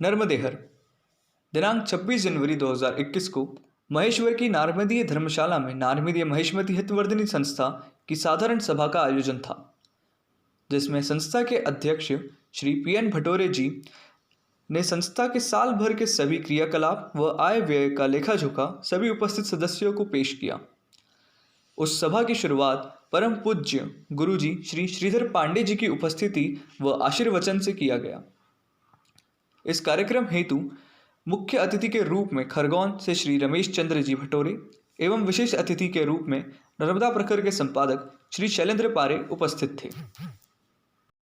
नर्मदेहर दिनांक 26 जनवरी 2021 को महेश्वर की नारमदीय धर्मशाला में नारमदीय महिष्मती हितवर्धिनी संस्था की साधारण सभा का आयोजन था, जिसमें संस्था के अध्यक्ष श्री पी.एन. भटोरे जी ने संस्था के साल भर के सभी क्रियाकलाप व आय व्यय का लेखा जोखा सभी उपस्थित सदस्यों को पेश किया। उस सभा की शुरुआत परम पूज्य गुरुजी श्री श्रीधर पांडे जी की उपस्थिति व आशीर्वचन से किया गया। इस कार्यक्रम हेतु मुख्य अतिथि के रूप में खरगोन से श्री रमेश चंद्र जी भटोरे एवं विशेष अतिथि के रूप में नर्मदा प्रखर के संपादक श्री शैलेंद्र पारे उपस्थित थे।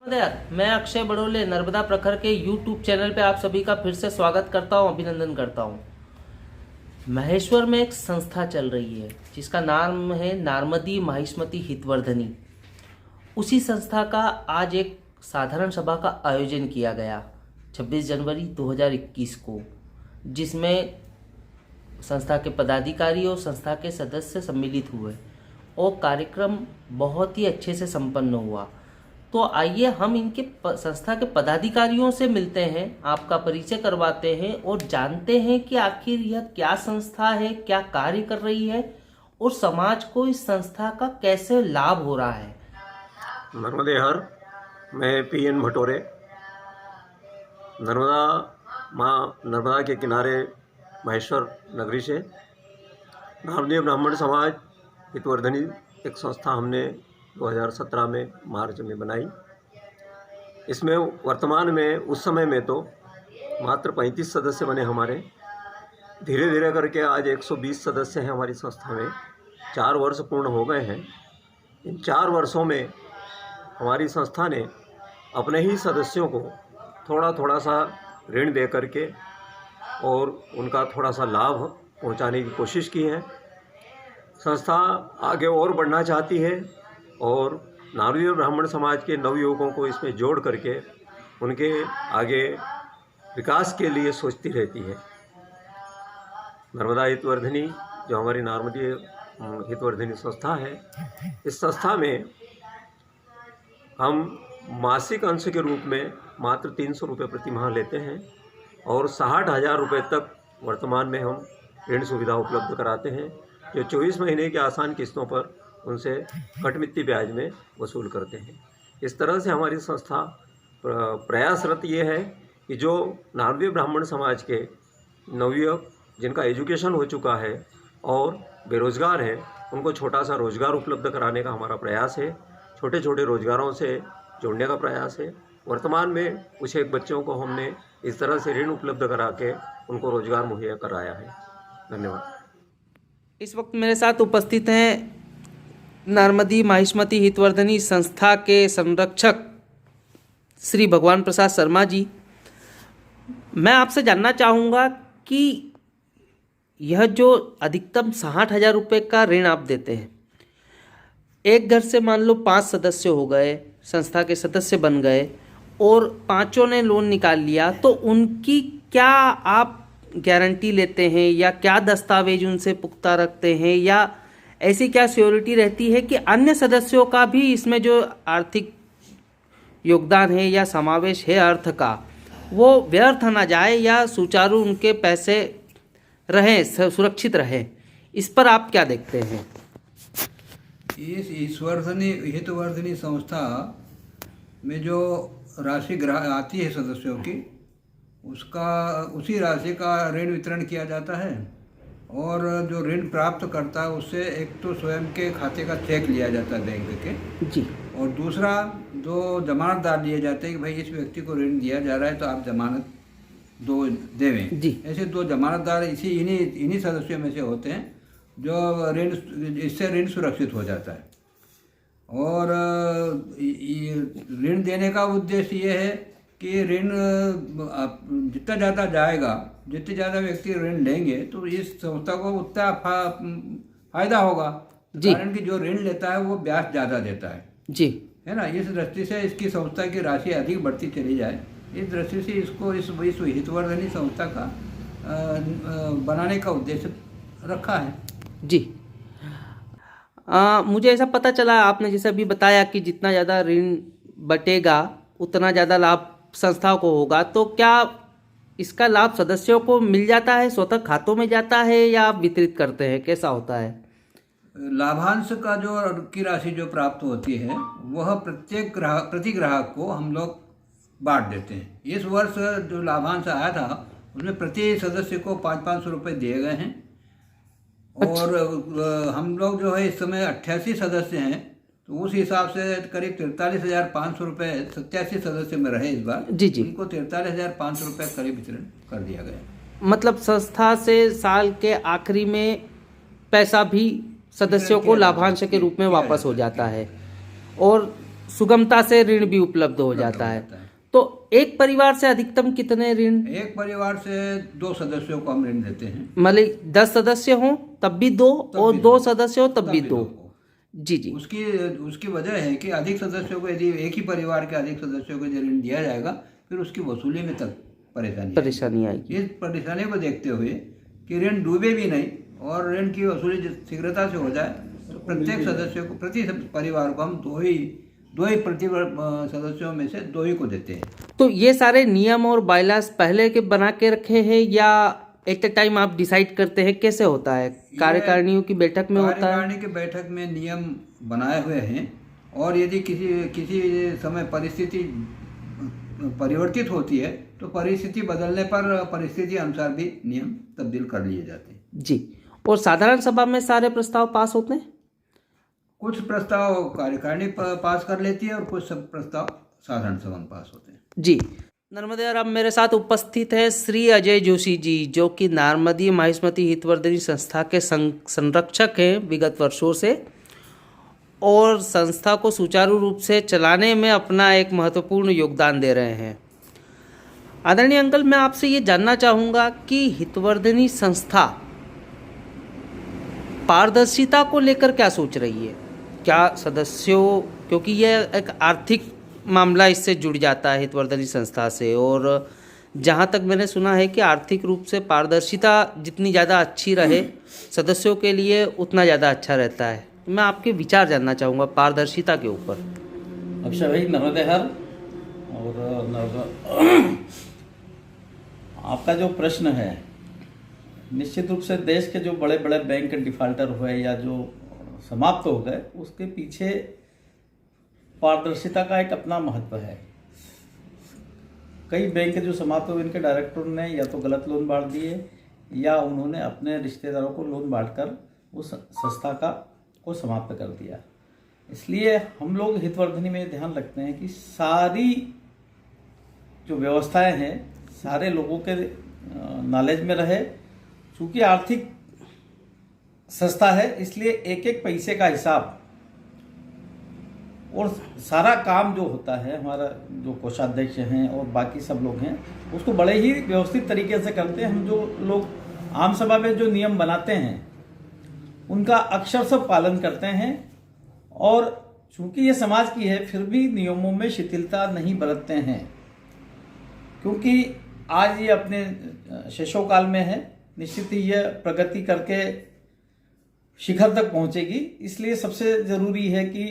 मैं अक्षय बड़ोले नर्मदा प्रखर के YouTube चैनल पे आप सभी का फिर से स्वागत करता हूँ, अभिनंदन करता हूँ। महेश्वर में एक संस्था चल रही है जिसका नाम है नारमदी महिष्मती हितवर्धिनी। उसी संस्था का आज एक साधारण सभा का आयोजन किया गया 26 जनवरी 2021 को, जिसमें संस्था के पदाधिकारी और संस्था के सदस्य सम्मिलित हुए और कार्यक्रम बहुत ही अच्छे से संपन्न हुआ। तो आइए हम इनके संस्था के पदाधिकारियों से मिलते हैं, आपका परिचय करवाते हैं और जानते हैं कि आखिर यह क्या संस्था है, क्या कार्य कर रही है और समाज को इस संस्था का कैसे लाभ हो रहा है। नर्मदेहर, मैं पी.एन. भटोरे, नर्मदा के किनारे महेश्वर नगरी से नारदीय ब्राह्मण समाज हितवर्धिनी एक संस्था हमने 2017 में मार्च में बनाई। इसमें वर्तमान में उस समय में तो मात्र 35 सदस्य बने हमारे। धीरे धीरे करके आज 120 सदस्य हैं हमारी संस्था में। 4 वर्ष पूर्ण हो गए हैं। इन 4 वर्षों में हमारी संस्था ने अपने ही सदस्यों को थोड़ा थोड़ा सा ऋण दे करके और उनका थोड़ा सा लाभ पहुंचाने की कोशिश की है। संस्था आगे और बढ़ना चाहती है और नारदीय ब्राह्मण समाज के नवयुवकों को इसमें जोड़ करके उनके आगे विकास के लिए सोचती रहती है। नर्मदा हितवर्धिनी जो हमारी नारमदीय हितवर्धिनी संस्था है, इस संस्था में हम मासिक अंश के रूप में मात्र 300 रुपये प्रति माह लेते हैं और 60,000 रुपये तक वर्तमान में हम ऋण सुविधा उपलब्ध कराते हैं, जो 24 महीने की आसान किस्तों पर उनसे कटमिति ब्याज में वसूल करते हैं। इस तरह से हमारी संस्था प्रयासरत ये है कि जो नारदीय ब्राह्मण समाज के नवयुवक जिनका एजुकेशन हो चुका है और बेरोजगार हैं, उनको छोटा सा रोजगार उपलब्ध कराने का हमारा प्रयास है। छोटे छोटे रोजगारों से जोड़ने का प्रयास है। वर्तमान में कुछ एक बच्चों को हमने इस तरह से ऋण उपलब्ध करा के उनको रोजगार मुहैया कराया है। धन्यवाद। इस वक्त मेरे साथ उपस्थित हैं नारमदी महिष्मती हितवर्धिनी संस्था के संरक्षक श्री भगवान प्रसाद शर्मा जी। मैं आपसे जानना चाहूँगा कि यह जो अधिकतम 60,000 रुपये का ऋण आप देते हैं, एक घर से मान लो 5 सदस्य हो गए, संस्था के सदस्य बन गए और 5 ने लोन निकाल लिया, तो उनकी क्या आप गारंटी लेते हैं या क्या दस्तावेज उनसे पुख्ता रखते हैं या ऐसी क्या श्योरिटी रहती है कि अन्य सदस्यों का भी इसमें जो आर्थिक योगदान है या समावेश है अर्थ का, वो व्यर्थ ना जाए या सुचारू उनके पैसे रहें, सुरक्षित रहें। इस पर आप क्या देखते हैं? इस हितवर्धिनी संस्था में जो राशि आती है सदस्यों की, उसी राशि का ऋण वितरण किया जाता है और जो ऋण प्राप्त करता है उससे एक तो स्वयं के खाते का चेक लिया जाता है बैंक के जी, और दूसरा 2 जमानतदार लिए जाते हैं कि भाई इस व्यक्ति को ऋण दिया जा रहा है तो आप जमानत देवें जी। ऐसे 2 जमानतदार इन्हीं सदस्यों में से होते हैं जो इससे ऋण सुरक्षित हो जाता है। और ऋण देने का उद्देश्य ये है कि ऋण जितना ज़्यादा जाएगा, जितने ज़्यादा व्यक्ति ऋण लेंगे तो इस संस्था को उतना फायदा होगा जी। कारण कि जो ऋण लेता है वो ब्याज ज़्यादा देता है जी, है ना। इस दृष्टि से इसकी संस्था की राशि अधिक बढ़ती चली जाए, इस दृष्टि से इसको इस हितवर्धिनी संस्था का बनाने का उद्देश्य रखा है जी। मुझे ऐसा पता चला, आपने जैसे अभी बताया कि जितना ज़्यादा ऋण बटेगा उतना ज़्यादा लाभ संस्था को होगा, तो क्या इसका लाभ सदस्यों को मिल जाता है, स्वतः खातों में जाता है या आप वितरित करते हैं, कैसा होता है? लाभांश का जो की राशि जो प्राप्त होती है वह प्रत्येक ग्राहक प्रति ग्राहक को हम लोग बांट देते हैं। इस वर्ष जो लाभांश आया था उसमें प्रति सदस्य को 500 रुपये दिए गए हैं। और हम लोग जो है इस समय 88 सदस्य हैं, तो उस हिसाब से करीब 43,500 रुपये 87 सदस्य में रहे इस बार। जी जी। उनको 43,500 रुपये करीब वितरण कर दिया गया। मतलब संस्था से साल के आखिरी में पैसा भी सदस्यों को लाभांश के रूप में वापस हो जाता है और सुगमता से ऋण भी उपलब्ध हो जाता है। तो एक परिवार से अधिकतम कितने ऋण? एक परिवार से 2 सदस्यों को हम ऋण देते हैं। मतलब 10 सदस्य हों तब भी 2 और 2 सदस्य हो तब भी 2। जी जी। उसकी वजह है कि अधिक सदस्यों को, यदि एक ही परिवार के अधिक सदस्यों को यदि ऋण दिया जाएगा फिर उसकी वसूली में तक परेशानी आएगी। इस परेशानी को देखते हुए कि ऋण डूबे भी नहीं और ऋण की वसूली शीघ्रता से हो जाए, तो प्रत्येक सदस्य को, प्रति परिवार को हम दो ही प्रति सदस्यों में से 2 ही को देते हैं। तो ये सारे नियम और बायलास पहले के बना के रखे हैं या एट ए टाइम आप डिसाइड करते हैं, कैसे होता है? कार्यकारिणियों की बैठक में होता है? कार्यकारिणी की बैठक में नियम बनाए हुए हैं और यदि किसी समय परिस्थिति परिवर्तित होती है तो परिस्थिति बदलने पर परिस्थिति अनुसार भी नियम तब्दील कर लिए जाते हैं। जी। और साधारण सभा में सारे प्रस्ताव पास होते हैं? कुछ प्रस्ताव कार्यकारिणी पास कर लेती है और कुछ सब प्रस्ताव साधारण सभा में पास होते हैं। जी। नर्मदे, और अब मेरे साथ उपस्थित है श्री अजय जोशी जी, जो कि नारमदीय माहिष्मती हितवर्धनी संस्था के संरक्षक हैं विगत वर्षों से और संस्था को सुचारू रूप से चलाने में अपना एक महत्वपूर्ण योगदान दे रहे हैं। आदरणीय अंकल, मैं आपसे ये जानना चाहूँगा कि हितवर्धनी संस्था पारदर्शिता को लेकर क्या सोच रही है? क्या सदस्यों, क्योंकि यह एक आर्थिक मामला इससे जुड़ जाता है हितवर्धनी संस्था से, और जहाँ तक मैंने सुना है कि आर्थिक रूप से पारदर्शिता जितनी ज़्यादा अच्छी रहे सदस्यों के लिए उतना ज़्यादा अच्छा रहता है। मैं आपके विचार जानना चाहूँगा पारदर्शिता के ऊपर। अक्षय भाई, नर्मदे हर। और आपका जो प्रश्न है, निश्चित रूप से देश के जो बड़े बड़े बैंक डिफाल्टर हुए या जो समाप्त हो गए, उसके पीछे पारदर्शिता का एक अपना महत्व है। कई बैंक जो समाप्त हुए, इनके डायरेक्टरों ने या तो गलत लोन बांट दिए या उन्होंने अपने रिश्तेदारों को लोन बांटकर उस संस्था को समाप्त कर दिया। इसलिए हम लोग हितवर्धनी में ध्यान रखते हैं कि सारी जो व्यवस्थाएं हैं सारे लोगों के नॉलेज में रहे। चूँकि आर्थिक संस्था है, इसलिए एक एक पैसे का हिसाब और सारा काम जो होता है, हमारा जो कोषाध्यक्ष हैं और बाकी सब लोग हैं, उसको बड़े ही व्यवस्थित तरीके से करते हैं। हम जो लोग आम सभा में जो नियम बनाते हैं उनका अक्षर से पालन करते हैं और चूंकि ये समाज की है फिर भी नियमों में शिथिलता नहीं बरतते हैं, क्योंकि आज ये अपने शैशवकाल में है, निश्चित ही यह प्रगति करके शिखर तक पहुंचेगी। इसलिए सबसे ज़रूरी है कि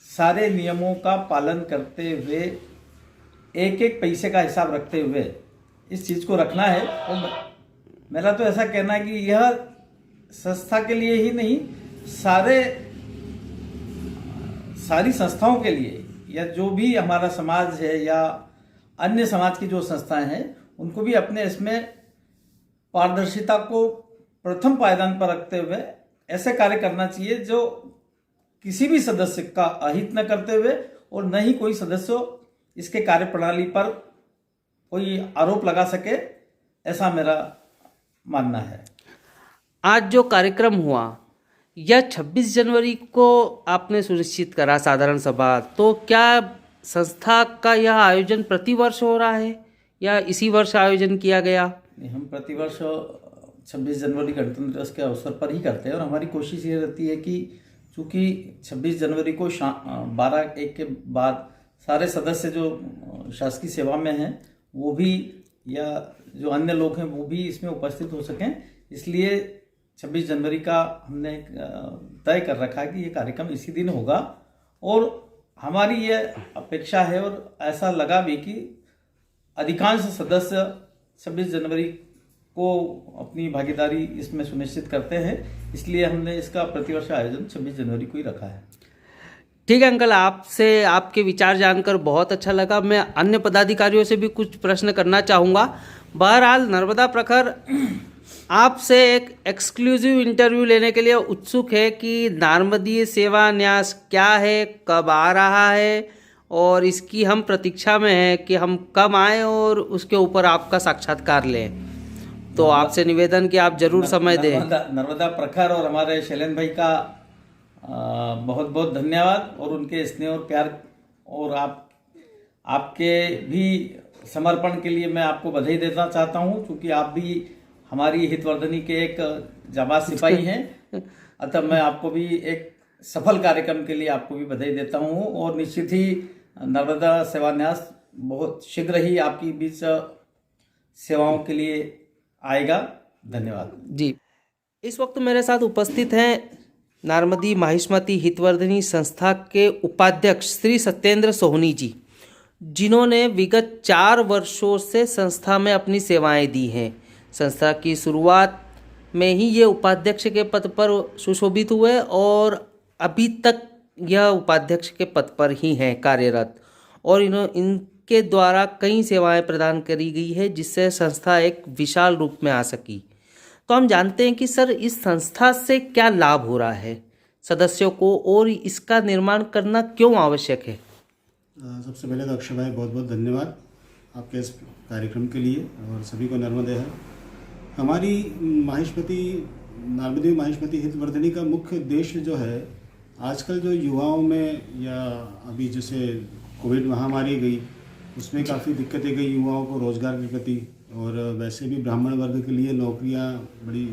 सारे नियमों का पालन करते हुए एक एक पैसे का हिसाब रखते हुए इस चीज़ को रखना है। और मेरा तो ऐसा कहना है कि यह संस्था के लिए ही नहीं, सारी संस्थाओं के लिए, या जो भी हमारा समाज है या अन्य समाज की जो संस्थाएं हैं, उनको भी अपने इसमें पारदर्शिता को प्रथम पायदान पर रखते हुए ऐसे कार्य करना चाहिए जो किसी भी सदस्य का अहित न करते हुए और न ही कोई सदस्य इसके कार्य प्रणाली पर कोई आरोप लगा सके, ऐसा मेरा मानना है। आज जो कार्यक्रम हुआ यह 26 जनवरी को आपने सुनिश्चित करा साधारण सभा, तो क्या संस्था का यह आयोजन प्रतिवर्ष हो रहा है या इसी वर्ष आयोजन किया गया? हम प्रतिवर्ष 26 जनवरी गणतंत्र दिवस के अवसर पर ही करते हैं और हमारी कोशिश ये रहती है कि चूँकि 26 जनवरी को 12-1 के बाद सारे सदस्य जो शासकीय सेवा में हैं वो भी या जो अन्य लोग हैं वो भी इसमें उपस्थित हो सकें, इसलिए 26 जनवरी का हमने तय कर रखा है कि ये कार्यक्रम इसी दिन होगा। और हमारी ये अपेक्षा है और ऐसा लगा भी कि अधिकांश सदस्य 26 जनवरी को अपनी भागीदारी इसमें सुनिश्चित करते हैं, इसलिए हमने इसका प्रतिवर्ष आयोजन 26 जनवरी को ही रखा है। ठीक है अंकल, आपसे आपके विचार जानकर बहुत अच्छा लगा। मैं अन्य पदाधिकारियों से भी कुछ प्रश्न करना चाहूँगा। बहरहाल नर्मदा प्रखर आपसे एक एक्सक्लूसिव इंटरव्यू लेने के लिए उत्सुक है कि नारमदीय सेवा न्यास क्या है, कब आ रहा है, और इसकी हम प्रतीक्षा में हैं कि हम कब आएँ और उसके ऊपर आपका साक्षात्कार लें। तो आपसे निवेदन कि आप जरूर समय दें। नर्मदा प्रखर और हमारे शैलेंद्र भाई का बहुत बहुत धन्यवाद, और उनके स्नेह और प्यार और आपके भी समर्पण के लिए मैं आपको बधाई देना चाहता हूं, क्योंकि आप भी हमारी हितवर्धनी के एक जाबाज सिपाही हैं। अतः मैं आपको भी एक सफल कार्यक्रम के लिए आपको भी बधाई देता हूं, और निश्चित ही नर्मदा सेवा न्यास बहुत शीघ्र ही आपकी बीच सेवाओं के लिए आएगा। धन्यवाद जी। इस वक्त मेरे साथ उपस्थित हैं नारमदी माहिष्मती हितवर्धनी संस्था के उपाध्यक्ष श्री सत्येंद्र सोहनी जी, जिन्होंने विगत 4 वर्षों से संस्था में अपनी सेवाएं दी हैं। संस्था की शुरुआत में ही ये उपाध्यक्ष के पद पर सुशोभित हुए और अभी तक यह उपाध्यक्ष के पद पर ही हैं कार्यरत, और इनके द्वारा कई सेवाएं प्रदान करी गई है, जिससे संस्था एक विशाल रूप में आ सकी। तो हम जानते हैं कि सर, इस संस्था से क्या लाभ हो रहा है सदस्यों को, और इसका निर्माण करना क्यों आवश्यक है? सबसे पहले तो अक्षय भाई बहुत बहुत धन्यवाद आपके इस कार्यक्रम के लिए, और सभी को नर्मदे है। हमारी नारमदी माहिष्मती हितवर्धनी का मुख्य उद्देश्य जो है, आजकल जो युवाओं में, या अभी जैसे कोविड महामारी गई, उसमें काफ़ी दिक्कतें गई युवाओं को रोज़गार के प्रति, और वैसे भी ब्राह्मण वर्ग के लिए नौकरियां बड़ी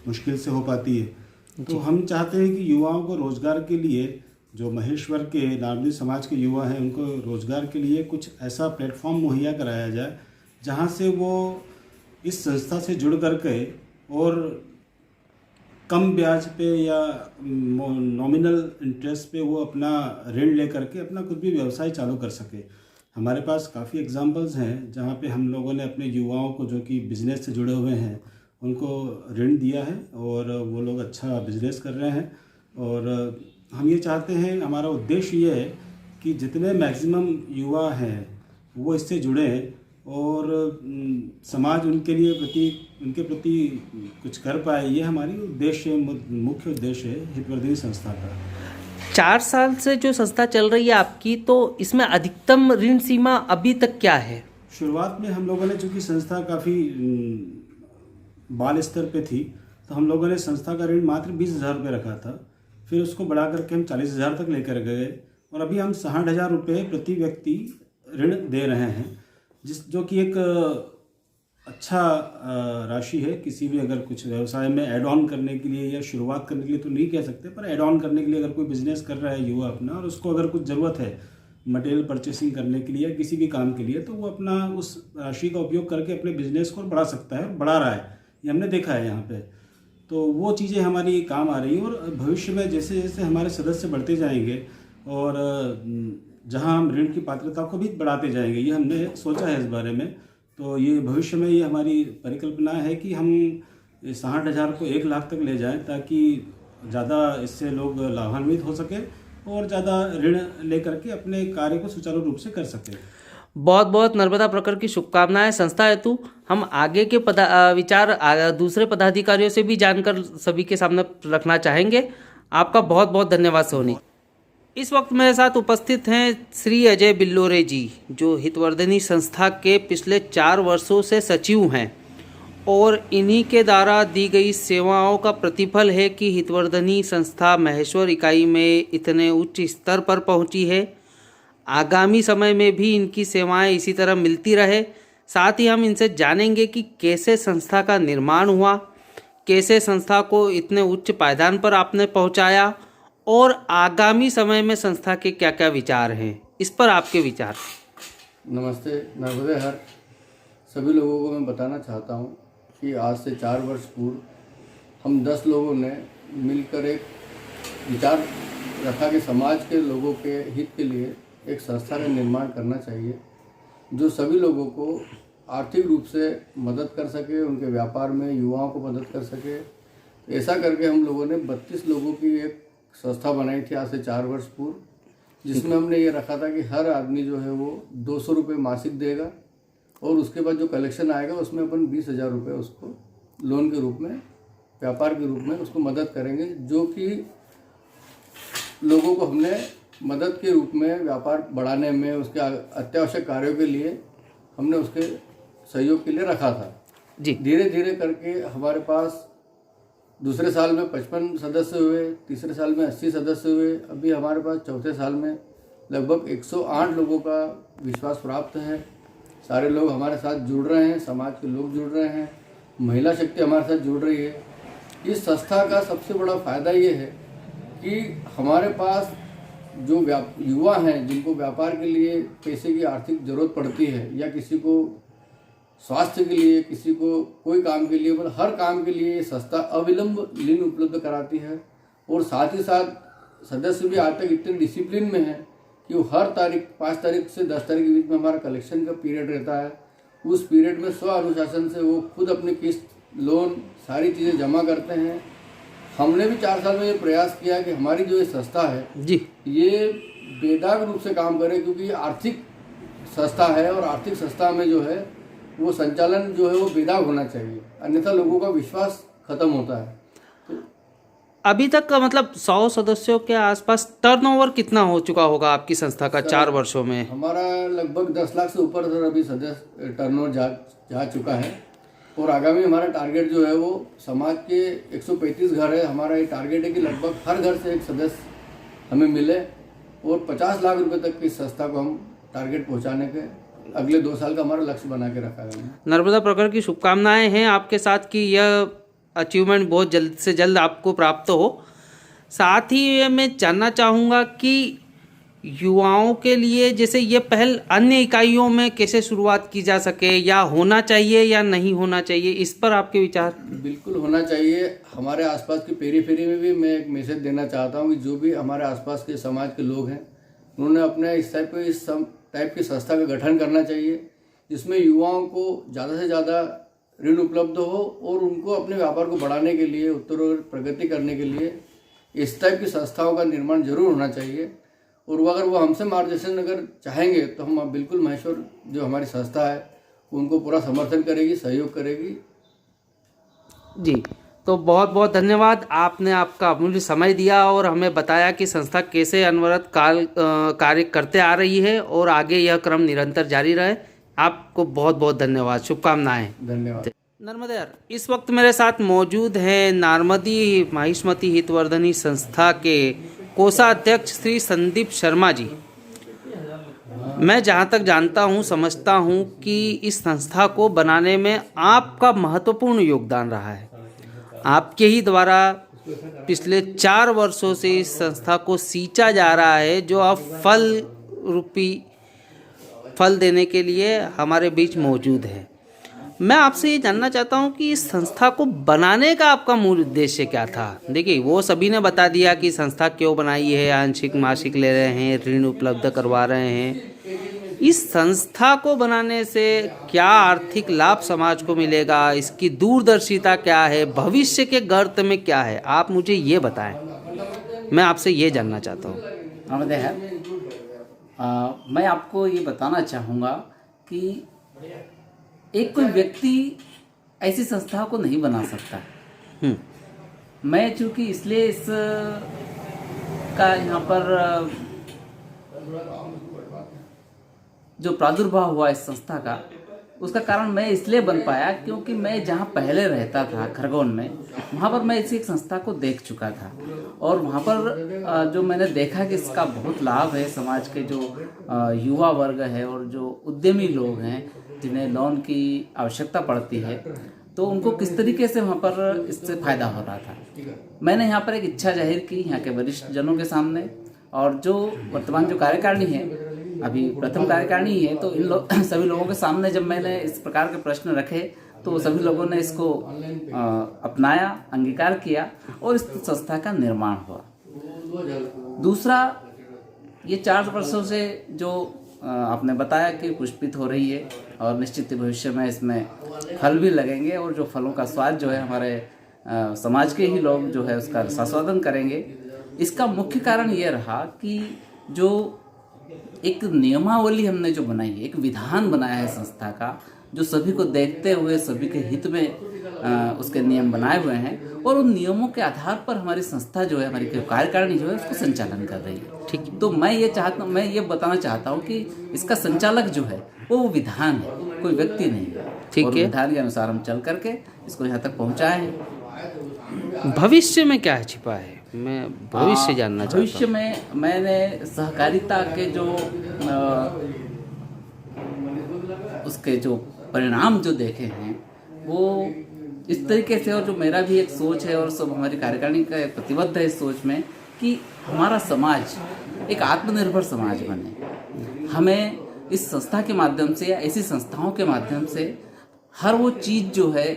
मुश्किल से हो पाती है। तो हम चाहते हैं कि युवाओं को रोज़गार के लिए, जो महेश्वर के नारमदी समाज के युवा हैं, उनको रोज़गार के लिए कुछ ऐसा प्लेटफॉर्म मुहैया कराया जाए जहां से वो इस संस्था से जुड़ करके और कम ब्याज पे या नॉमिनल इंटरेस्ट पे वो अपना ऋण ले करके अपना कुछ भी व्यवसाय चालू कर सके। हमारे पास काफ़ी एग्जांपल्स हैं जहाँ पे हम लोगों ने अपने युवाओं को, जो कि बिज़नेस से जुड़े हुए हैं, उनको ऋण दिया है और वो लोग अच्छा बिजनेस कर रहे हैं। और हम ये चाहते हैं, हमारा उद्देश्य ये है कि जितने मैक्सिमम युवा हैं वो इससे जुड़ें और समाज उनके प्रति कुछ कर पाए। ये हमारी मुख्य उद्देश्य है हितवर्धनी संस्था का। 4 साल से जो संस्था चल रही है आपकी, तो इसमें अधिकतम ऋण सीमा अभी तक क्या है? शुरुआत में हम लोगों ने, चूँकि संस्था काफ़ी बाल स्तर पे थी, तो हम लोगों ने संस्था का ऋण मात्र 20,000 रुपये रखा था। फिर उसको बढ़ा करके हम 40,000 तक लेकर गए, और अभी हम 60,000 रुपये प्रति व्यक्ति ऋण दे रहे हैं, जो कि एक अच्छा राशि है। किसी भी अगर कुछ व्यवसाय में ऐड ऑन करने के लिए, या शुरुआत करने के लिए तो नहीं कह सकते, पर ऐड ऑन करने के लिए अगर कोई बिजनेस कर रहा है युवा अपना, और उसको अगर कुछ ज़रूरत है मटेरियल परचेसिंग करने के लिए या किसी भी काम के लिए, तो वो अपना उस राशि का उपयोग करके अपने बिजनेस को बढ़ा सकता है, और बढ़ा रहा है, ये हमने देखा है यहाँ पे। तो वो चीज़ें हमारी काम आ रही हैं, और भविष्य में जैसे जैसे हमारे सदस्य बढ़ते जाएंगे और जहाँ हम ऋण की पात्रता को भी बढ़ाते जाएंगे, ये हमने सोचा है इस बारे में। तो ये भविष्य में ये हमारी परिकल्पना है कि हम 60,000 को 1 लाख तक ले जाएं, ताकि ज़्यादा इससे लोग लाभान्वित हो सके और ज़्यादा ऋण लेकर के अपने कार्य को सुचारू रूप से कर सकें। बहुत बहुत नर्मदा प्रखर की शुभकामनाएं। संस्था हेतु हम आगे के विचार दूसरे पदाधिकारियों से भी जानकर सभी के सामने रखना चाहेंगे। आपका बहुत बहुत धन्यवाद सोनी। इस वक्त मेरे साथ उपस्थित हैं श्री अजय बिल्लोरे जी, जो हितवर्धनी संस्था के पिछले 4 वर्षों से सचिव हैं, और इन्हीं के द्वारा दी गई सेवाओं का प्रतिफल है कि हितवर्धनी संस्था महेश्वर इकाई में इतने उच्च स्तर पर पहुंची है। आगामी समय में भी इनकी सेवाएं इसी तरह मिलती रहे। साथ ही हम इनसे जानेंगे कि कैसे संस्था का निर्माण हुआ, कैसे संस्था को इतने उच्च पायदान पर आपने पहुंचाया, और आगामी समय में संस्था के क्या क्या विचार हैं, इस पर आपके विचार। नमस्ते नर्मदे हर सभी लोगों को मैं बताना चाहता हूं कि आज से 4 वर्ष पूर्व हम 10 लोगों ने मिलकर एक विचार रखा कि समाज के लोगों के हित के लिए एक संस्था का निर्माण करना चाहिए, जो सभी लोगों को आर्थिक रूप से मदद कर सके, उनके व्यापार में युवाओं को मदद कर सके। ऐसा करके हम लोगों ने 32 लोगों की एक संस्था बनाई थी आज से 4 वर्ष पूर्व, जिसमें हमने ये रखा था कि हर आदमी जो है वो 200 रुपये मासिक देगा और उसके बाद जो कलेक्शन आएगा उसमें अपन 20,000 रुपये उसको लोन के रूप में, व्यापार के रूप में उसको मदद करेंगे, जो कि लोगों को हमने मदद के रूप में व्यापार बढ़ाने में, उसके अत्यावश्यक कार्यों के लिए हमने उसके सहयोग के लिए रखा था। जी। धीरे धीरे करके हमारे पास दूसरे साल में 55 सदस्य हुए, तीसरे साल में 80 सदस्य हुए, अभी हमारे पास चौथे साल में लगभग 108 लोगों का विश्वास प्राप्त है। सारे लोग हमारे साथ जुड़ रहे हैं, समाज के लोग जुड़ रहे हैं, महिला शक्ति हमारे साथ जुड़ रही है। इस संस्था का सबसे बड़ा फायदा ये है कि हमारे पास जो युवा हैं जिनको व्यापार के लिए पैसे की आर्थिक ज़रूरत पड़ती है, या किसी को स्वास्थ्य के लिए, किसी को कोई काम के लिए, मतलब हर काम के लिए संस्था अविलंब ऋण उपलब्ध कराती है। और साथ ही साथ सदस्य भी आज तक इतने डिसिप्लिन में है कि वो हर तारीख 5 तारीख से 10 तारीख के बीच में हमारा कलेक्शन का पीरियड रहता है। उस पीरियड में स्व अनुशासन से वो खुद अपनी किस्त, लोन, सारी चीज़ें जमा करते हैं। हमने भी 4 साल में ये प्रयास किया कि हमारी जो ये संस्था है जी, ये बेदाग रूप से काम करे, क्योंकि आर्थिक संस्था है और आर्थिक संस्था में जो है वो संचालन जो है वो बेदाग होना चाहिए, अन्यथा लोगों का विश्वास खत्म होता है। अभी तक का मतलब 100 सदस्यों के आसपास टर्नओवर कितना हो चुका होगा आपकी संस्था का 4 वर्षों में? हमारा लगभग 10 लाख से ऊपर सर अभी सदस्य टर्नओवर जा चुका है। और आगामी हमारा टारगेट जो है वो समाज के 135 घर है, हमारा ये टारगेट है कि लगभग हर घर से एक सदस्य हमें मिले और 50 लाख रुपए तक की संस्था को हम टारगेट पहुंचाने के अगले 2 साल का हमारा लक्ष्य बना के रखा है। नर्मदा प्रखर की शुभकामनाएं हैं आपके साथ कि यह अचीवमेंट बहुत जल्द से जल्द आपको प्राप्त हो। साथ ही मैं जानना चाहूँगा कि युवाओं के लिए जैसे ये पहल अन्य इकाइयों में कैसे शुरुआत की जा सके, या होना चाहिए या नहीं होना चाहिए, इस पर आपके विचार? बिल्कुल होना चाहिए। हमारे आसपास की पेरीफेरी में भी मैं एक मैसेज देना चाहता हूँ कि जो भी हमारे आसपास के समाज के लोग हैं उन्होंने अपने इस टाइप की संस्था का गठन करना चाहिए, जिसमें युवाओं को ज़्यादा से ज़्यादा ऋण उपलब्ध हो और उनको अपने व्यापार को बढ़ाने के लिए, उत्तरोत्तर प्रगति करने के लिए इस टाइप की संस्थाओं का निर्माण जरूर होना चाहिए। और वो अगर वो हमसे मार्गदर्शन अगर चाहेंगे तो हम बिल्कुल महेश्वर जो हमारी संस्था है उनको पूरा समर्थन करेगी, सहयोग करेगी। जी, तो बहुत बहुत धन्यवाद, आपने आपका अमूल्य समय दिया और हमें बताया कि संस्था कैसे अनवरत कार्य करते आ रही है और आगे यह क्रम निरंतर जारी रहे। आपको बहुत बहुत धन्यवाद, शुभकामनाएं। धन्यवाद। नर्मदा यार, इस वक्त मेरे साथ मौजूद हैं नारमदी महिष्मती हितवर्धनी संस्था के कोषाध्यक्ष श्री संदीप शर्मा जी। मैं जहाँ तक जानता हूँ, समझता हूँ कि इस संस्था को बनाने में आपका महत्वपूर्ण योगदान रहा है। आपके ही द्वारा पिछले 4 वर्षों से इस संस्था को सींचा जा रहा है, जो अब फल देने के लिए हमारे बीच मौजूद है। मैं आपसे ये जानना चाहता हूँ कि इस संस्था को बनाने का आपका मूल उद्देश्य क्या था? देखिए, वो सभी ने बता दिया कि संस्था क्यों बनाई है, आंशिक मासिक ले रहे हैं, ऋण उपलब्ध करवा रहे हैं। इस संस्था को बनाने से क्या आर्थिक लाभ समाज को मिलेगा, इसकी दूरदर्शिता क्या है, भविष्य के गर्त में क्या है, आप मुझे ये बताएं। मैं आपसे ये जानना चाहता हूँ। नर्मदा है, मैं आपको ये बताना चाहूँगा कि एक कोई व्यक्ति ऐसी संस्था को नहीं बना सकता। मैं चूँकि इसलिए इस का यहाँ पर जो प्रादुर्भाव हुआ इस संस्था का, उसका कारण मैं इसलिए बन पाया क्योंकि मैं जहाँ पहले रहता था खरगोन में, वहाँ पर मैं इसी एक संस्था को देख चुका था और वहाँ पर जो मैंने देखा कि इसका बहुत लाभ है। समाज के जो युवा वर्ग है और जो उद्यमी लोग हैं जिन्हें लोन की आवश्यकता पड़ती है, तो उनको किस तरीके से वहाँ पर इससे फ़ायदा हो रहा था। मैंने यहाँ पर एक इच्छा जाहिर की यहाँ के वरिष्ठ जनों के सामने, और जो वर्तमान जो कार्यकारिणी है, अभी प्रथम कार्यकारिणी है, तो इन सभी लोगों के सामने जब मैंने इस प्रकार के प्रश्न रखे तो सभी लोगों ने इसको अपनाया, अंगीकार किया और इस संस्था का निर्माण हुआ। दूसरा, ये 4 वर्षों से जो आपने बताया कि पुष्पित हो रही है, और निश्चित ही भविष्य में इसमें फल भी लगेंगे और जो फलों का स्वाद जो है हमारे समाज के ही लोग जो है उसका रसास्वादन करेंगे। इसका मुख्य कारण ये रहा कि जो एक नियमावली हमने जो बनाई है, एक विधान बनाया है संस्था का, जो सभी को देखते हुए सभी के हित में उसके नियम बनाए हुए हैं और उन नियमों के आधार पर हमारी संस्था जो है, हमारी कार्यकारिणी जो है उसको संचालन कर रही है। ठीक, तो मैं ये बताना चाहता हूँ कि इसका संचालक जो है वो विधान है, कोई व्यक्ति नहीं है। ठीक और है, विधान के अनुसार हम चल करके इसको यहाँ तक पहुँचाए हैं। भविष्य में क्या छिपा है, मैं भविष्य जानना चाहता हूँ। भविष्य में मैंने सहकारिता के जो उसके जो परिणाम जो देखे हैं वो इस तरीके से, और जो मेरा भी एक सोच है और सब हमारी कार्यकारिणी का एक प्रतिबद्ध है इस सोच में कि हमारा समाज एक आत्मनिर्भर समाज बने। हमें इस संस्था के माध्यम से या ऐसी संस्थाओं के माध्यम से हर वो चीज़ जो है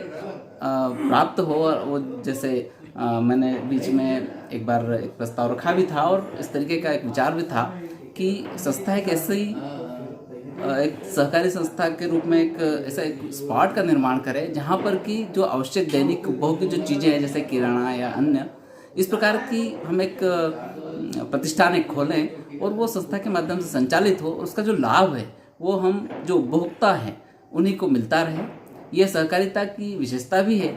प्राप्त हो। और वो जैसे मैंने बीच में एक बार एक प्रस्ताव रखा भी था और इस तरीके का एक विचार भी था कि संस्था एक ऐसी एक सहकारी संस्था के रूप में एक ऐसा एक स्पॉट का निर्माण करें जहाँ पर कि जो आवश्यक दैनिक उपभोग की जो चीज़ें हैं जैसे किराना या अन्य इस प्रकार की हम एक प्रतिष्ठान एक खोलें और वो संस्था के माध्यम से संचालित हो। उसका जो लाभ है वो हम जो उपभोक्ता हैं उन्हीं को मिलता रहे। यह सहकारिता की विशेषता भी है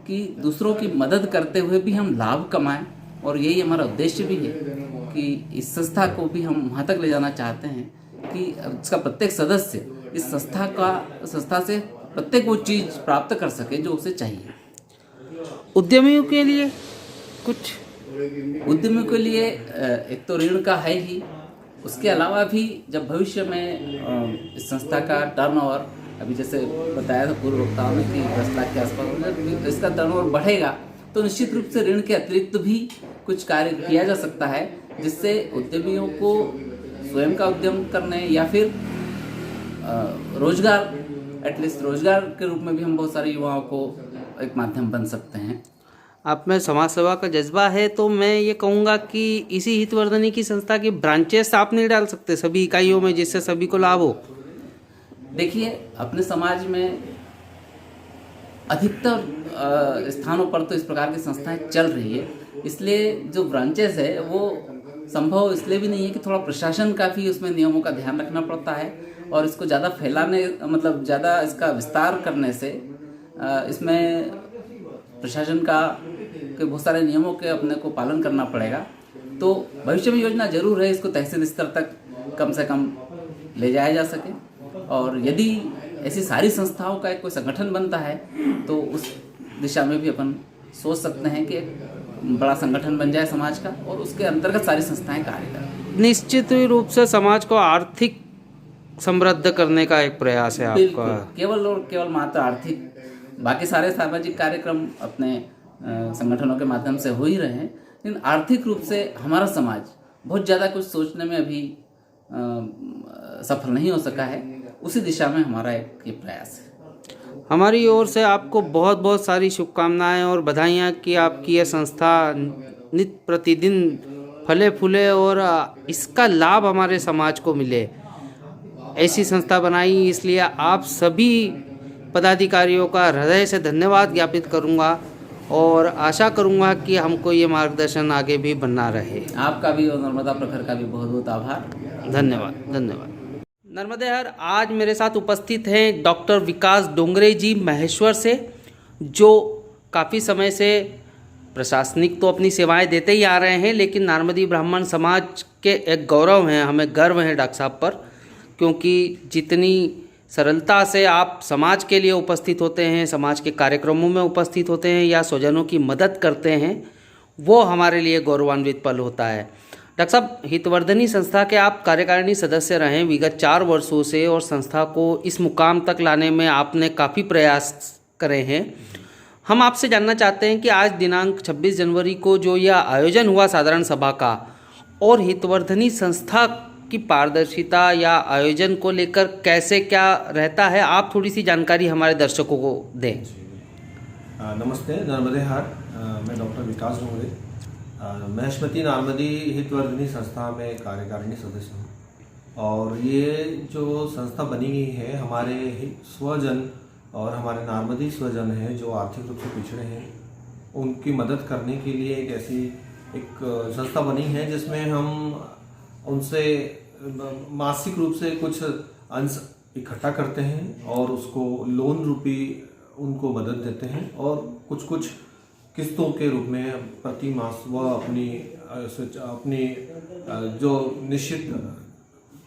कि दूसरों की मदद करते हुए भी हम लाभ कमाएं और यही हमारा उद्देश्य भी है कि इस संस्था को भी हम वहाँ तक ले जाना चाहते हैं कि इसका प्रत्येक सदस्य इस संस्था से प्रत्येक वो चीज़ प्राप्त कर सके जो उसे चाहिए। उद्यमियों के लिए कुछ, उद्यमियों के लिए एक तो ऋण का है ही, उसके अलावा भी जब भविष्य में इस संस्था का टर्नओवर अभी जैसे बताया था पूर्व वक्ताओं ने कि 10 लाख के आसपास इसका टर्नओवर बढ़ेगा तो निश्चित रूप से ऋण के अतिरिक्त भी कुछ कार्य किया जा सकता है जिससे उद्यमियों को स्वयं का उद्यम करने या फिर रोजगार, एटलीस्ट रोजगार के रूप में भी हम बहुत सारे युवाओं को एक माध्यम बन सकते हैं। आप में समाज सेवा का जज्बा है तो मैं ये कहूँगा कि इसी हितवर्धनी की संस्था की ब्रांचेस आप नहीं डाल सकते सभी इकाइयों में जिससे सभी को लाभ हो? देखिए, अपने समाज में अधिकतर स्थानों पर तो इस प्रकार की संस्थाएं चल रही है, इसलिए जो ब्रांचेस है वो संभव इसलिए भी नहीं है कि थोड़ा प्रशासन का भी उसमें नियमों का ध्यान रखना पड़ता है और इसको ज़्यादा फैलाने मतलब ज़्यादा इसका विस्तार करने से इसमें प्रशासन का के बहुत सारे नियमों के अपने को पालन करना पड़ेगा। तो भविष्य में योजना जरूर है इसको तहसील स्तर तक कम से कम ले जाया जा सके और यदि ऐसी सारी संस्थाओं का एक कोई संगठन बनता है तो उस दिशा में भी अपन सोच सकते हैं कि एक बड़ा संगठन बन जाए समाज का और उसके अंतर्गत सारी संस्थाएं कार्य करें। निश्चित रूप से समाज को आर्थिक समृद्ध करने का एक प्रयास है आपका। केवल और केवल मात्र आर्थिक, बाकी सारे सामाजिक कार्यक्रम अपने संगठनों के माध्यम से हो ही रहे हैं, लेकिन आर्थिक रूप से हमारा समाज बहुत ज़्यादा कुछ सोचने में अभी सफल नहीं हो सका है। उसी दिशा में हमारा एक ये प्रयास है। हमारी ओर से आपको बहुत बहुत सारी शुभकामनाएं और बधाइयाँ कि आपकी यह संस्था नित्य प्रतिदिन फले फूले और इसका लाभ हमारे समाज को मिले, ऐसी संस्था बनाई। इसलिए आप सभी पदाधिकारियों का हृदय से धन्यवाद ज्ञापित करूंगा और आशा करूंगा कि हमको ये मार्गदर्शन आगे भी बना रहे। आपका भी और नर्मदा प्रखर का भी बहुत बहुत आभार। धन्यवाद। धन्यवाद। नर्मदे हर आज मेरे साथ उपस्थित हैं डॉक्टर विकास डोंगरे जी महेश्वर से, जो काफ़ी समय से प्रशासनिक तो अपनी सेवाएं देते ही आ रहे हैं, लेकिन नार्मदी ब्राह्मण समाज के एक गौरव हैं, हमें गर्व है डॉक्टर साहब पर, क्योंकि जितनी सरलता से आप समाज के लिए उपस्थित होते हैं, समाज के कार्यक्रमों में उपस्थित होते हैं या स्वजनों की मदद करते हैं, वो हमारे लिए गौरवान्वित पल होता है। डॉक्टर साहब, हितवर्धनी संस्था के आप कार्यकारिणी सदस्य रहे विगत 4 वर्षों से और संस्था को इस मुकाम तक लाने में आपने काफ़ी प्रयास करे हैं। हम आपसे जानना चाहते हैं कि आज दिनांक 26 जनवरी को जो यह आयोजन हुआ साधारण सभा का, और हितवर्धनी संस्था की पारदर्शिता या आयोजन को लेकर कैसे क्या रहता है, आप थोड़ी सी जानकारी हमारे दर्शकों को दें। नमस्ते, नर्मदे हार। मैं डॉक्टर विकास डोंगरे, महेशमती नार्मदी हितवर्धनी संस्था में कार्यकारिणी सदस्य हूँ। और ये जो संस्था बनी गई है हमारे स्वजन और हमारे नार्मदी स्वजन हैं जो आर्थिक रूप से पिछड़े हैं उनकी मदद करने के लिए एक ऐसी एक संस्था बनी है जिसमें हम उनसे मासिक रूप से कुछ अंश इकट्ठा करते हैं और उसको लोन रूपी उनको मदद देते हैं और कुछ कुछ किस्तों के रूप में प्रति मास वह अपनी जो निश्चित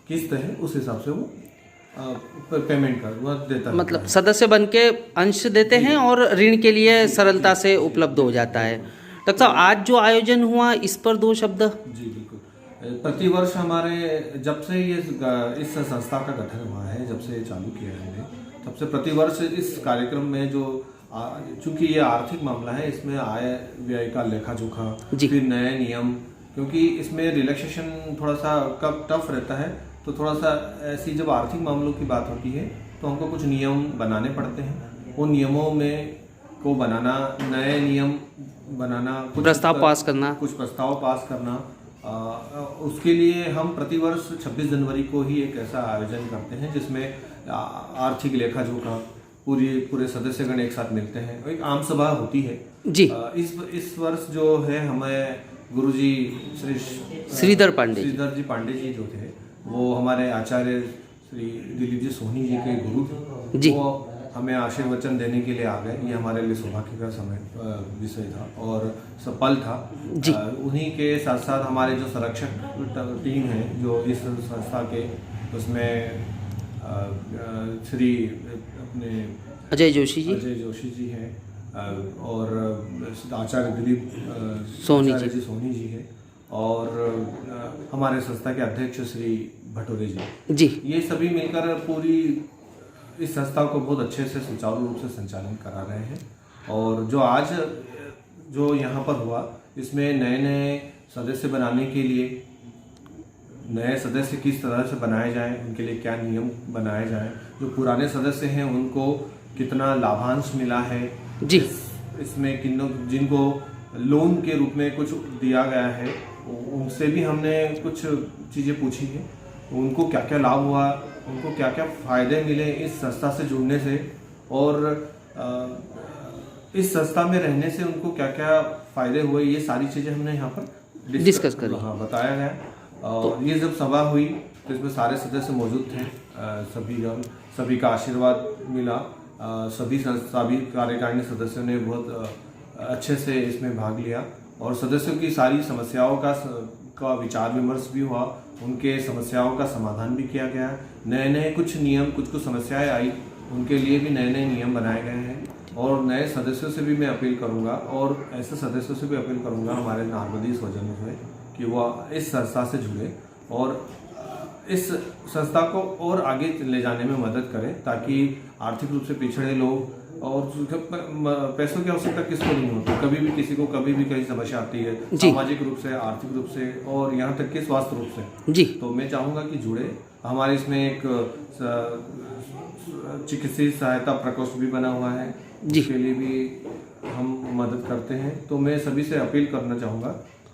किस्त है उस हिसाब से वो पेमेंट कर वह देता है। मतलब सदस्य बन के अंश देते हैं और ऋण के लिए सरलता से उपलब्ध हो जाता है। डॉक्टर साहब, आज जो आयोजन हुआ इस पर 2 शब्द। जी बिल्कुल। प्रतिवर्ष हमारे जब से ये इस संस्था का गठन हुआ है, जब से चालू किया है हमने, तब से प्रतिवर्ष इस कार्यक्रम में जो चूंकि ये आर्थिक मामला है इसमें आय व्यय का लेखा जोखा, फिर नए नियम, क्योंकि इसमें रिलैक्सेशन थोड़ा सा कब टफ रहता है तो थोड़ा सा ऐसी जब आर्थिक मामलों की बात होती है तो हमको कुछ नियम बनाने पड़ते हैं। उन नियमों में को बनाना, नए नियम बनाना, कुछ प्रस्ताव पास करना, कुछ प्रस्ताव पास करना, उसके लिए हम प्रतिवर्ष 26 जनवरी को ही एक ऐसा आयोजन करते हैं जिसमें आर्थिक लेखा जोखा पूरे सदस्यगण एक साथ मिलते हैं, एक आम सभा होती है जी। इस वर्ष जो है हमें गुरुजी श्रीधर पांडे जी जो थे वो हमारे आचार्य श्री दिलीप जी सोनी जी के गुरु थे जी। वो हमें आशीर्वचन देने के लिए आ गए। ये हमारे लिए सौभाग्य का समय विषय था और पल था जी। उन्हीं के साथ साथ हमारे जो संरक्षक टीम है जो इस संस्था के, उसमें श्री अपने अजय जोशी जी हैं और आचार्य दिलीप सोनी जी है और हमारे संस्था के अध्यक्ष श्री भटोरे जी। ये सभी मिलकर पूरी इस संस्था को बहुत अच्छे से सुचारू रूप से संचालन करा रहे हैं। और जो आज जो यहाँ पर हुआ इसमें नए सदस्य बनाने के लिए, नए सदस्य किस तरह से बनाए जाएं, उनके लिए क्या नियम बनाए जाएं, जो पुराने सदस्य हैं उनको कितना लाभांश मिला है जी, इसमें जिनको लोन के रूप में कुछ दिया गया है उनसे भी हमने कुछ चीज़ें पूछी हैं, उनको क्या क्या लाभ हुआ, उनको क्या क्या फ़ायदे मिले इस संस्था से जुड़ने से और इस संस्था में रहने से उनको क्या क्या फ़ायदे हुए, ये सारी चीज़ें हमने यहाँ पर डिस्कस करी। हाँ, बताया गया। और ये जब सभा हुई तो इसमें सारे सदस्य मौजूद थे, सभी का आशीर्वाद मिला, सभी कार्यकारिणी सदस्यों ने बहुत अच्छे से इसमें भाग लिया और सदस्यों की सारी समस्याओं का विचार विमर्श भी हुआ, उनके समस्याओं का समाधान भी किया गया। नए कुछ नियम, कुछ समस्याएं आई, उनके लिए भी नए नियम बनाए गए हैं और नए सदस्यों से भी मैं अपील करूंगा और ऐसे सदस्यों से भी अपील करूंगा हमारे नार्मदी स्वजनों से कि वह इस संस्था से जुड़े और इस संस्था को और आगे ले जाने में मदद करें ताकि आर्थिक रूप से पिछड़े लोग, और पैसों की आवश्यकता किसको नहीं होती, कभी भी किसी को कभी भी कहीं समस्या आती है सामाजिक रूप से, आर्थिक रूप से और यहाँ तक कि स्वास्थ्य रूप से जी, तो मैं चाहूँगा कि जुड़े। हमारे इसमें एक चिकित्सीय सहायता प्रकोष्ठ भी बना हुआ है, उसके लिए भी हम मदद करते हैं। तो मैं सभी से अपील करना चाहूँगा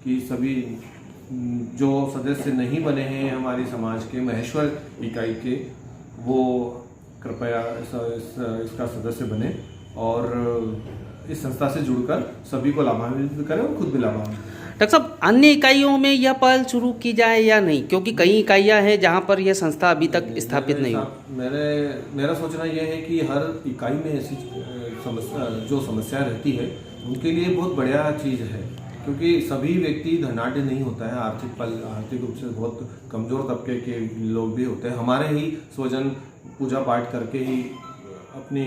कि सभी जो सदस्य नहीं बने हैं हमारी समाज के महेश्वर इकाई के, वो कृपया इसका सदस्य बने और इस संस्था से जुड़कर सभी को लाभान्वित करें और खुद भी लाभान्वित। डॉक्टर साहब, अन्य इकाइयों में यह पहल शुरू की जाए या नहीं, क्योंकि कई इकाइयां हैं जहां पर यह संस्था अभी तक स्थापित नहीं हुई। मेरा सोचना यह है कि हर इकाई में ऐसी समस्या रहती है उनके लिए बहुत बढ़िया चीज़ है, क्योंकि सभी व्यक्ति धनाढ़ नहीं होता है, आर्थिक रूप से बहुत कमज़ोर तबके के लोग भी होते हैं। हमारे ही स्वजन पूजा पाठ करके ही अपनी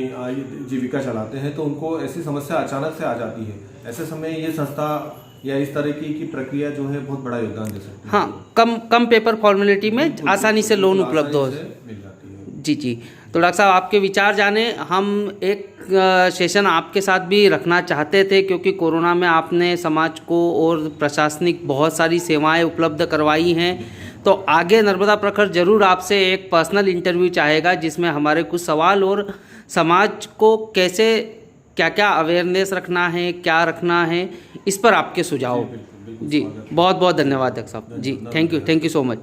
जीविका चलाते हैं, तो उनको ऐसी समस्या अचानक से आ जाती है। ऐसे समय ये संस्था या इस तरह की प्रक्रिया जो है बहुत बड़ा योगदान दे सकती है। हाँ, कम पेपर फॉर्मेलिटी में आसानी से लोन उपलब्ध हो मिल जाती है। जी। तो डॉक्टर साहब, आपके विचार जाने, हम एक सेशन आपके साथ भी रखना चाहते थे क्योंकि कोरोना में आपने समाज को और प्रशासनिक बहुत सारी सेवाएं उपलब्ध करवाई हैं। तो आगे नर्मदा प्रखर जरूर आपसे एक पर्सनल इंटरव्यू चाहेगा जिसमें हमारे कुछ सवाल और समाज को कैसे क्या क्या अवेयरनेस रखना है, क्या रखना है, इस पर आपके सुझाव। जी, बहुत बहुत धन्यवाद डॉक्टर साहब। जी, थैंक यू सो मच।